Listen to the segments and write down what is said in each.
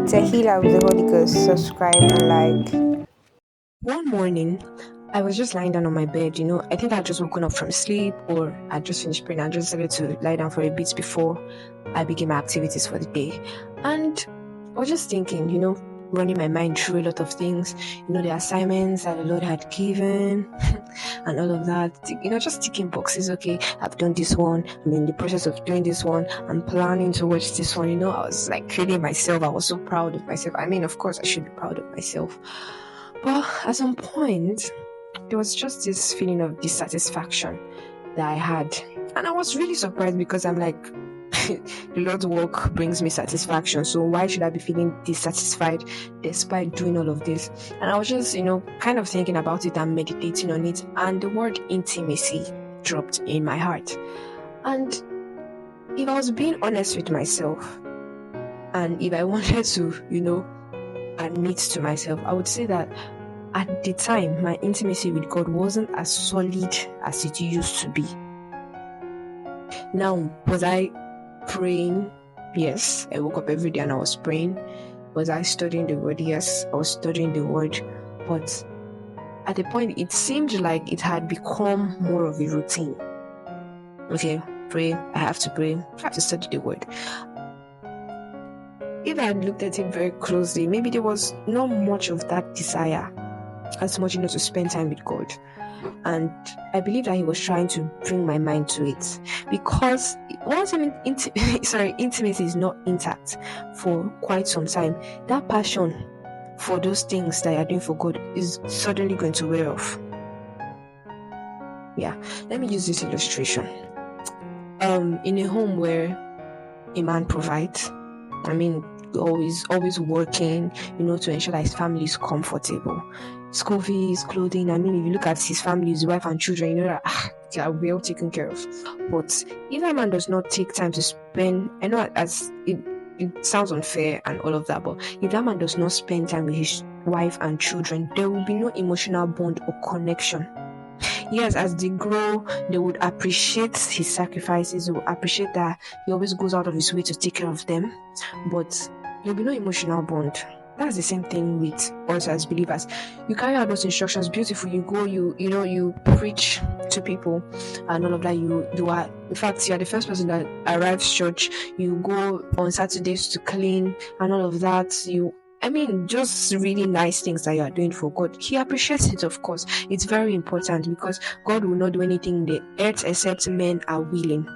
It's a healer with the Holy Ghost. Subscribe and like. One morning, I was just lying down on my bed. I think I'd just woken up from sleep or I'd just finished praying. I just decided to lie down for a bit before I begin my activities for the day. And I was just thinking, running my mind through a lot of things, the assignments that the Lord had given and all of that, just ticking boxes. Okay, I've done this one. I'm in the process of doing this one. I'm planning to watch this one. I was like feeling myself. I was so proud of myself. I mean, of course, I should be proud of myself. But at some point, there was just this feeling of dissatisfaction that I had. And I was really surprised because I'm like, the Lord's work brings me satisfaction. So why should I be feeling dissatisfied despite doing all of this? And I was just, kind of thinking about it and meditating on it. And the word intimacy dropped in my heart. And if I was being honest with myself, and if I wanted to, admit to myself, I would say that at the time, my intimacy with God wasn't as solid as it used to be. Now, was I praying? Yes, I woke up every day and I was praying. Was I studying the word? Yes, I was studying the word. But at the point, it seemed like it had become more of a routine. Okay, pray, I have to pray, I have to study the word. If I had looked at it very closely, maybe there was not much of that desire as much, to spend time with God. And I believe that He was trying to bring my mind to it, because once intimacy is not intact for quite some time, that passion for those things that you're doing for God is suddenly going to wear off. Yeah, let me use this illustration. In a home where a man provides, always working, to ensure that his family is comfortable. School fees, clothing. If you look at his family, his wife and children, that they are well taken care of. But if a man does not take time to spend, I know as it sounds unfair and all of that, but if that man does not spend time with his wife and children, there will be no emotional bond or connection. Yes, as they grow, they would appreciate his sacrifices. They will appreciate that he always goes out of his way to take care of them. But there will be no emotional bond. That's the same thing with us as believers. You carry out those instructions, beautiful. You go, you preach to people and all of that. You are, in fact, you are the first person that arrives church. You go on Saturdays to clean and all of that. Just really nice things that you are doing for God. He appreciates it, of course. It's very important because God will not do anything in the earth except men are willing.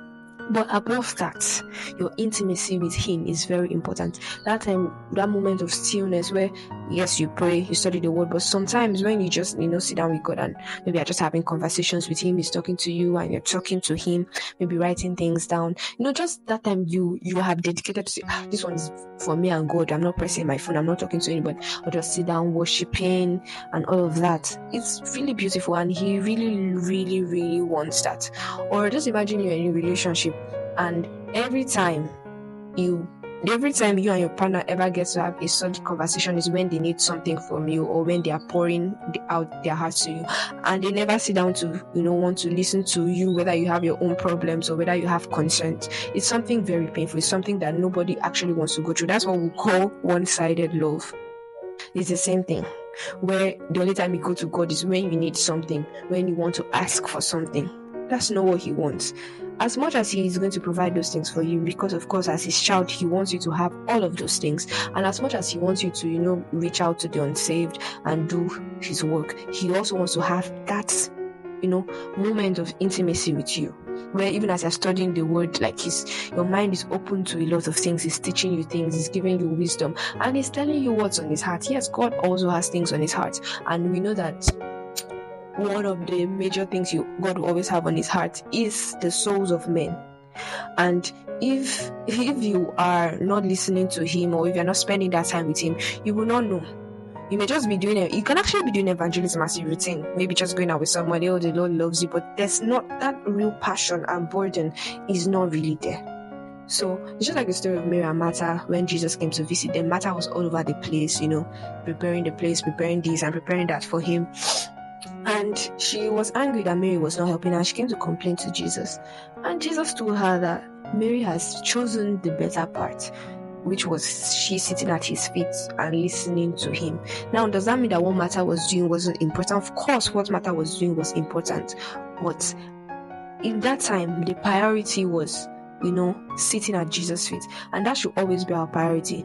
But above that, your intimacy with Him is very important. That time, that moment of stillness where, yes, you pray, you study the word, but sometimes when you just, sit down with God and maybe you're just having conversations with Him, He's talking to you and you're talking to Him, maybe writing things down, just that time you have dedicated to say, this one is for me and God. I'm not pressing my phone, I'm not talking to anybody. I'll just sit down worshiping and all of that. It's really beautiful and He really, really, really wants that. Or just imagine you're in a relationship and every time you and your partner ever gets to have a solid conversation is when they need something from you or when they are pouring out their hearts to you, and they never sit down to want to listen to you, whether you have your own problems or whether you have concerns. It's something very painful. It's something that nobody actually wants to go through. That's what we call one-sided love. It's the same thing, where the only time you go to God is when you need something, when you want to ask for something. That's not what He wants. As much as He is going to provide those things for you, because of course as His child, He wants you to have all of those things. And as much as He wants you to, reach out to the unsaved and do His work, He also wants to have that, moment of intimacy with you, where even as you're studying the word, like your mind is open to a lot of things. He's teaching you things, He's giving you wisdom, and He's telling you what's on His heart. Yes, God also has things on His heart, and we know that one of the major things God will always have on His heart is the souls of men. And if you are not listening to Him, or if you're not spending that time with Him, you will not know. You may just be doing it. You can actually be doing evangelism as a routine. Maybe just going out with somebody, oh, the Lord loves you, but there's not that real passion and burden is not really there. So it's just like the story of Mary and Martha when Jesus came to visit them. Martha was all over the place, preparing the place, preparing this and preparing that for Him. And she was angry that Mary was not helping her. She came to complain to Jesus. And Jesus told her that Mary has chosen the better part. which was she sitting at his feet and listening to him. Now, does that mean that what Martha was doing wasn't important? Of course, what Martha was doing was important, but in that time, the priority was, sitting at Jesus' feet, and that should always be our priority.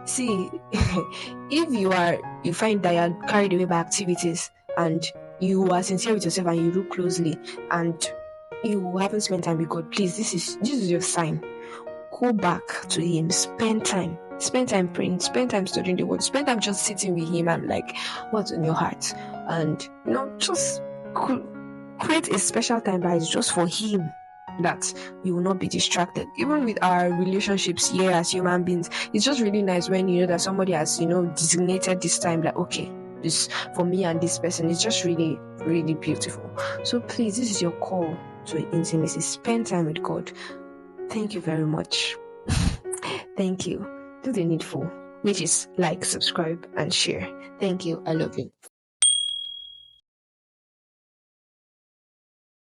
See, if you find that you're carried away by activities and you are sincere with yourself and you look closely and you haven't spent time with God, please, this is your sign. Go back to Him, spend time praying, spend time studying the word, spend time just sitting with Him and like, what's in your heart, and just create a special time that is just for Him, that you will not be distracted. Even with our relationships here as human beings, it's just really nice when you know that somebody has designated this time, like, okay, this for me and this person. It's just really, really beautiful. So please, this is your call to intimacy. Spend time with God. Thank you very much. Thank you. Do the needful, which is like, subscribe, and share. Thank you. I love you.